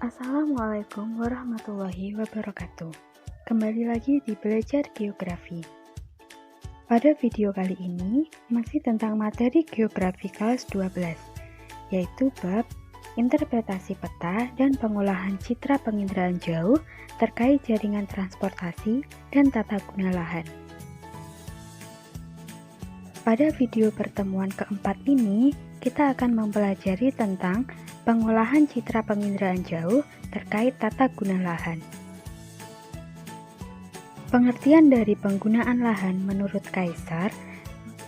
Assalamualaikum warahmatullahi wabarakatuh. Kembali lagi di Belajar Geografi. Pada video kali ini masih tentang materi geografi kelas 12, yaitu bab interpretasi peta dan pengolahan citra penginderaan jauh terkait jaringan transportasi dan tata guna lahan. Pada video pertemuan keempat ini, kita akan mempelajari tentang pengolahan citra penginderaan jauh terkait tata guna lahan. Pengertian dari penggunaan lahan menurut Kaisar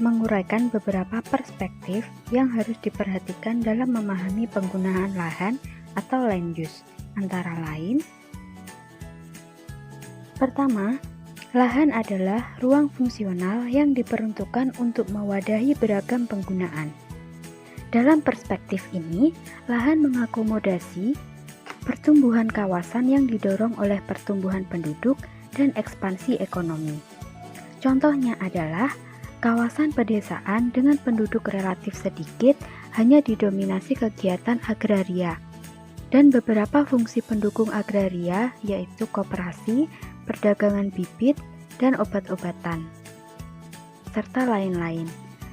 menguraikan beberapa perspektif yang harus diperhatikan dalam memahami penggunaan lahan atau land use, antara lain: pertama, lahan adalah ruang fungsional yang diperuntukkan untuk mewadahi beragam penggunaan. Dalam perspektif ini, lahan mengakomodasi pertumbuhan kawasan yang didorong oleh pertumbuhan penduduk dan ekspansi ekonomi. Contohnya adalah kawasan pedesaan dengan penduduk relatif sedikit hanya didominasi kegiatan agraria, dan beberapa fungsi pendukung agraria yaitu koperasi, perdagangan bibit, dan obat-obatan, serta lain-lain.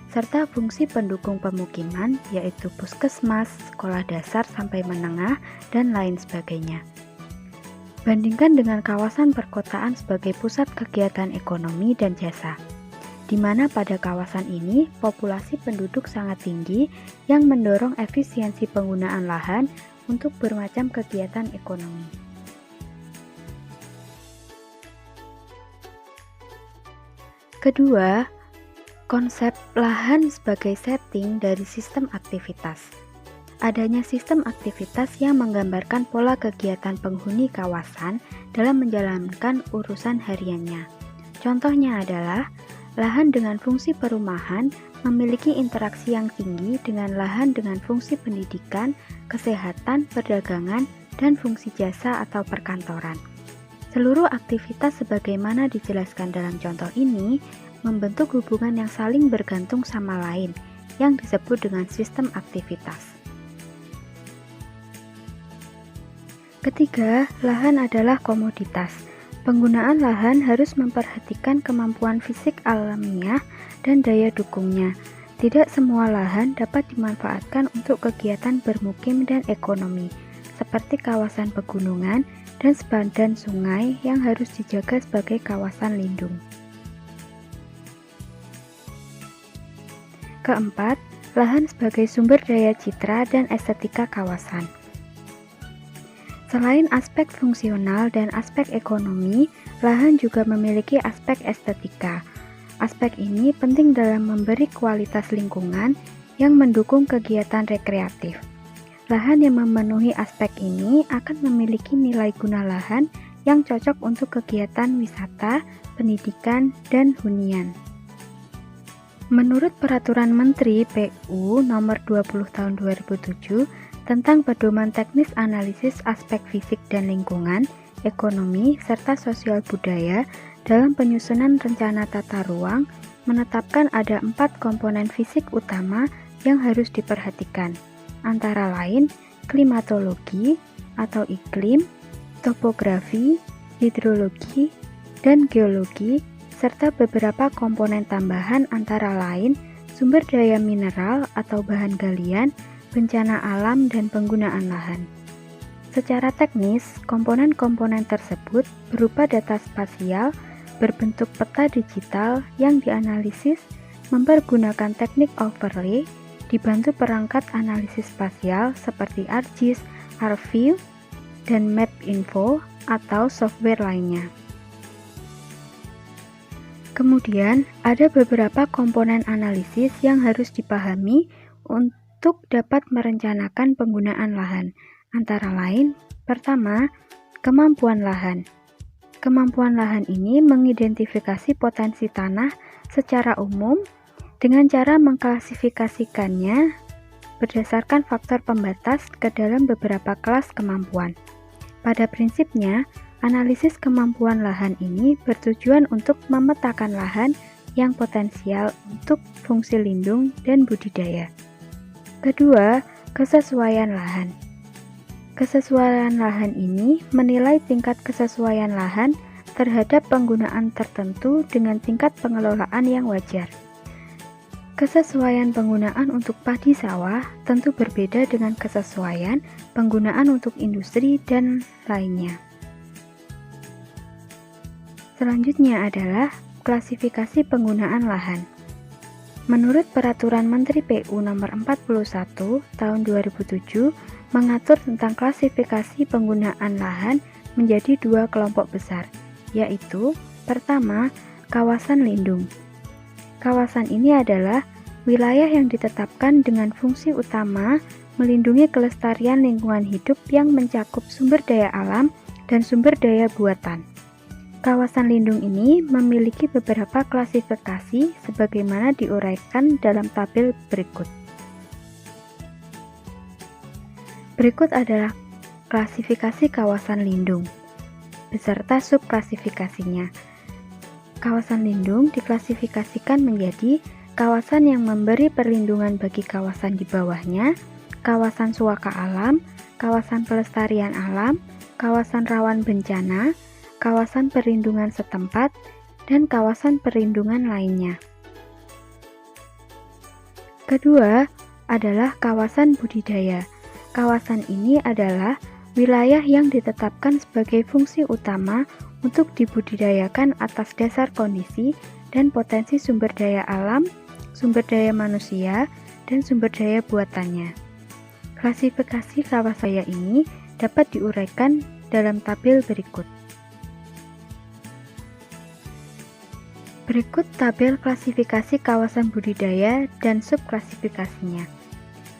Serta fungsi pendukung pemukiman yaitu puskesmas, sekolah dasar sampai menengah, dan lain sebagainya. Bandingkan dengan kawasan perkotaan sebagai pusat kegiatan ekonomi dan jasa, di mana pada kawasan ini populasi penduduk sangat tinggi yang mendorong efisiensi penggunaan lahan untuk bermacam kegiatan ekonomi. Kedua, konsep lahan sebagai setting dari sistem aktivitas. Adanya sistem aktivitas yang menggambarkan pola kegiatan penghuni kawasan dalam menjalankan urusan hariannya. Contohnya adalah, lahan dengan fungsi perumahan memiliki interaksi yang tinggi dengan lahan dengan fungsi pendidikan, kesehatan, perdagangan, dan fungsi jasa atau perkantoran. Seluruh aktivitas sebagaimana dijelaskan dalam contoh ini membentuk hubungan yang saling bergantung sama lain, yang disebut dengan sistem aktivitas. Ketiga, lahan adalah komoditas. Penggunaan lahan harus memperhatikan kemampuan fisik alamiah dan daya dukungnya. Tidak semua lahan dapat dimanfaatkan untuk kegiatan bermukim dan ekonomi, seperti kawasan pegunungan dan sepadan sungai yang harus dijaga sebagai kawasan lindung. Keempat, lahan sebagai sumber daya citra dan estetika kawasan. Selain aspek fungsional dan aspek ekonomi, lahan juga memiliki aspek estetika. Aspek ini penting dalam memberi kualitas lingkungan yang mendukung kegiatan rekreatif. Lahan yang memenuhi aspek ini akan memiliki nilai guna lahan yang cocok untuk kegiatan wisata, pendidikan, dan hunian. Menurut Peraturan Menteri PU Nomor 20 Tahun 2007 tentang Pedoman Teknis Analisis Aspek Fisik dan Lingkungan, Ekonomi, serta Sosial Budaya dalam penyusunan rencana tata ruang, menetapkan ada 4 komponen fisik utama yang harus diperhatikan, antara lain klimatologi atau iklim, topografi, hidrologi, dan geologi, serta beberapa komponen tambahan antara lain sumber daya mineral atau bahan galian, bencana alam, dan penggunaan lahan. Secara teknis, komponen-komponen tersebut berupa data spasial berbentuk peta digital yang dianalisis mempergunakan teknik overlay, dibantu perangkat analisis spasial seperti ArcGIS, ArcView, dan MapInfo atau software lainnya. Kemudian, ada beberapa komponen analisis yang harus dipahami untuk dapat merencanakan penggunaan lahan. Antara lain, pertama, kemampuan lahan. Kemampuan lahan ini mengidentifikasi potensi tanah secara umum dengan cara mengklasifikasikannya berdasarkan faktor pembatas ke dalam beberapa kelas kemampuan. Pada prinsipnya, analisis kemampuan lahan ini bertujuan untuk memetakan lahan yang potensial untuk fungsi lindung dan budidaya. Kedua, kesesuaian lahan. Kesesuaian lahan ini menilai tingkat kesesuaian lahan terhadap penggunaan tertentu dengan tingkat pengelolaan yang wajar. Kesesuaian penggunaan untuk padi sawah tentu berbeda dengan kesesuaian penggunaan untuk industri dan lainnya. Selanjutnya adalah klasifikasi penggunaan lahan. Menurut Peraturan Menteri PU Nomor 41 Tahun 2007 mengatur tentang klasifikasi penggunaan lahan menjadi dua kelompok besar, yaitu pertama, kawasan lindung. Kawasan ini adalah wilayah yang ditetapkan dengan fungsi utama melindungi kelestarian lingkungan hidup yang mencakup sumber daya alam dan sumber daya buatan. Kawasan lindung ini memiliki beberapa klasifikasi sebagaimana diuraikan dalam tabel berikut. Berikut adalah klasifikasi kawasan lindung beserta subklasifikasinya. Kawasan lindung diklasifikasikan menjadi kawasan yang memberi perlindungan bagi kawasan di bawahnya, kawasan suaka alam, kawasan pelestarian alam, kawasan rawan bencana, kawasan perlindungan setempat, dan kawasan perlindungan lainnya. Kedua adalah kawasan budidaya. Kawasan ini adalah wilayah yang ditetapkan sebagai fungsi utama untuk dibudidayakan atas dasar kondisi dan potensi sumber daya alam, sumber daya manusia, dan sumber daya buatannya. Klasifikasi kawasan ini dapat diuraikan dalam tabel berikut. Berikut tabel klasifikasi kawasan budidaya dan subklasifikasinya.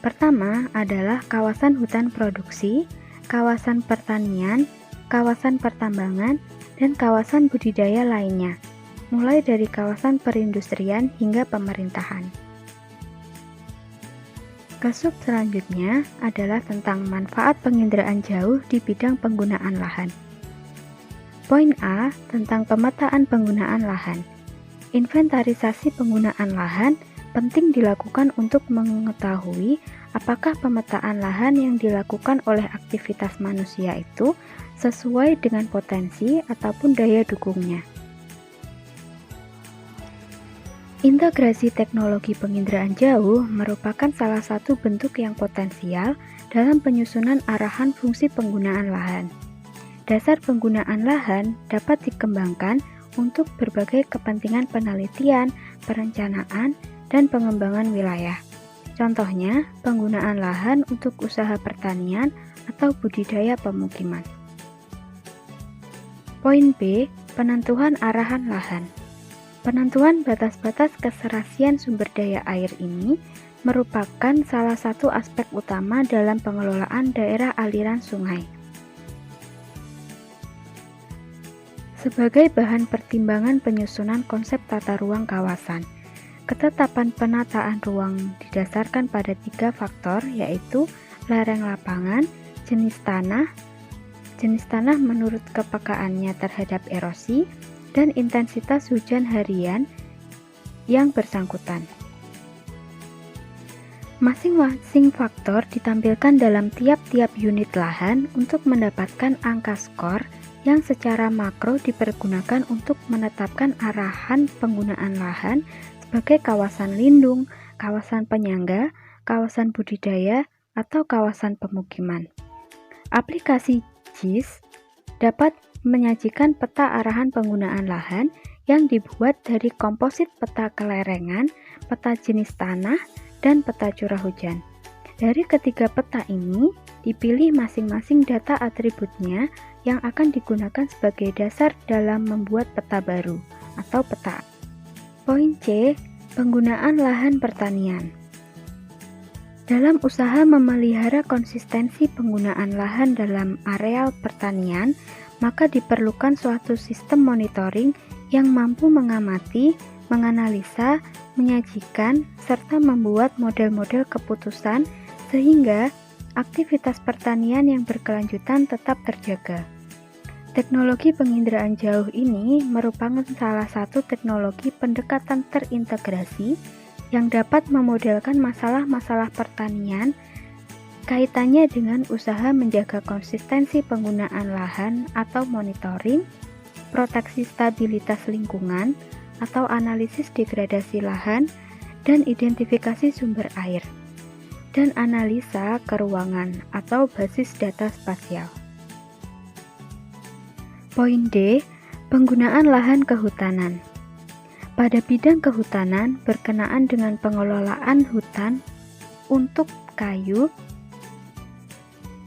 Pertama adalah kawasan hutan produksi, kawasan pertanian, kawasan pertambangan, dan kawasan budidaya lainnya, mulai dari kawasan perindustrian hingga pemerintahan. Kesub selanjutnya adalah tentang manfaat penginderaan jauh di bidang penggunaan lahan. Poin A tentang pemetaan penggunaan lahan. Inventarisasi penggunaan lahan penting dilakukan untuk mengetahui apakah pemetaan lahan yang dilakukan oleh aktivitas manusia itu sesuai dengan potensi ataupun daya dukungnya. Integrasi teknologi penginderaan jauh merupakan salah satu bentuk yang potensial dalam penyusunan arahan fungsi penggunaan lahan. Dasar penggunaan lahan dapat dikembangkan untuk berbagai kepentingan penelitian, perencanaan, dan pengembangan wilayah. Contohnya, penggunaan lahan untuk usaha pertanian atau budidaya pemukiman. Poin B, penentuan arahan lahan. Penentuan batas-batas keserasian sumber daya air ini merupakan salah satu aspek utama dalam pengelolaan daerah aliran sungai. Sebagai bahan pertimbangan penyusunan konsep tata ruang kawasan, ketetapan penataan ruang didasarkan pada 3 faktor, yaitu lereng lapangan, jenis tanah menurut kepekaannya terhadap erosi, dan intensitas hujan harian yang bersangkutan. Masing-masing faktor ditampilkan dalam tiap-tiap unit lahan untuk mendapatkan angka skor yang secara makro dipergunakan untuk menetapkan arahan penggunaan lahan sebagai kawasan lindung, kawasan penyangga, kawasan budidaya, atau kawasan pemukiman. Aplikasi JIS dapat menyajikan peta arahan penggunaan lahan yang dibuat dari komposit peta kelerengan, peta jenis tanah, dan peta curah hujan. Dari ketiga peta ini, dipilih masing-masing data atributnya yang akan digunakan sebagai dasar dalam membuat peta baru atau peta. Poin C, penggunaan lahan pertanian. Dalam usaha memelihara konsistensi penggunaan lahan dalam areal pertanian, maka diperlukan suatu sistem monitoring yang mampu mengamati, menganalisa, menyajikan, serta membuat model-model keputusan sehingga aktivitas pertanian yang berkelanjutan tetap terjaga. Teknologi penginderaan jauh ini merupakan salah satu teknologi pendekatan terintegrasi yang dapat memodelkan masalah-masalah pertanian kaitannya dengan usaha menjaga konsistensi penggunaan lahan atau monitoring, proteksi stabilitas lingkungan atau analisis degradasi lahan, dan identifikasi sumber air, dan analisa keruangan atau basis data spasial. Poin D, penggunaan lahan kehutanan. Pada bidang kehutanan berkenaan dengan pengelolaan hutan untuk kayu,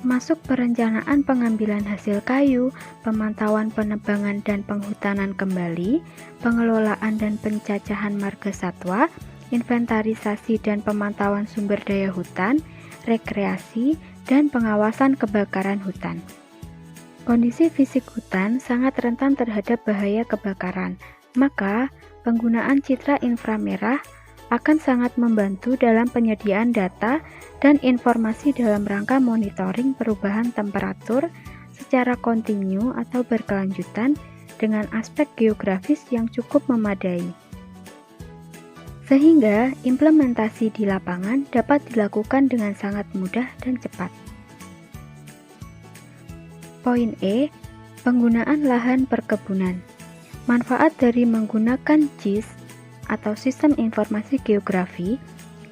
masuk perencanaan pengambilan hasil kayu, pemantauan penebangan dan penghutanan kembali, pengelolaan dan pencacahan marga satwa, inventarisasi dan pemantauan sumber daya hutan, rekreasi, dan pengawasan kebakaran hutan. Kondisi fisik hutan sangat rentan terhadap bahaya kebakaran, maka penggunaan citra inframerah akan sangat membantu dalam penyediaan data dan informasi dalam rangka monitoring perubahan temperatur secara kontinu atau berkelanjutan dengan aspek geografis yang cukup memadai. Sehingga implementasi di lapangan dapat dilakukan dengan sangat mudah dan cepat. Poin E, penggunaan lahan perkebunan. Manfaat dari menggunakan GIS atau Sistem Informasi Geografi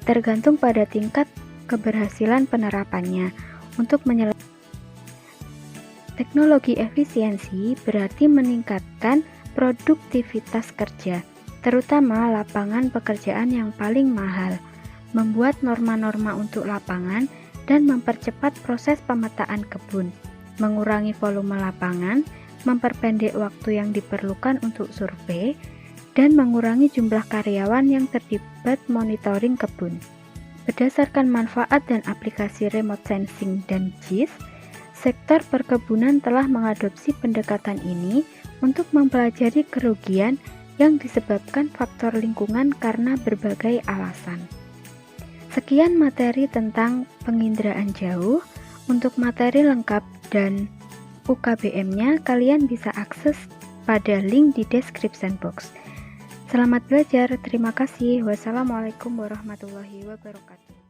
tergantung pada tingkat keberhasilan penerapannya untuk menyelesaikan. Teknologi efisiensi berarti meningkatkan produktivitas kerja, terutama lapangan pekerjaan yang paling mahal, membuat norma-norma untuk lapangan dan mempercepat proses pemetaan kebun, mengurangi volume lapangan, memperpendek waktu yang diperlukan untuk survei, dan mengurangi jumlah karyawan yang terlibat monitoring kebun. Berdasarkan manfaat dan aplikasi remote sensing dan GIS, sektor perkebunan telah mengadopsi pendekatan ini untuk mempelajari kerugian yang disebabkan faktor lingkungan karena berbagai alasan. Sekian materi tentang penginderaan jauh. Untuk materi lengkap dan UKBM-nya kalian bisa akses pada link di description box. Selamat belajar, terima kasih. Wassalamualaikum warahmatullahi wabarakatuh.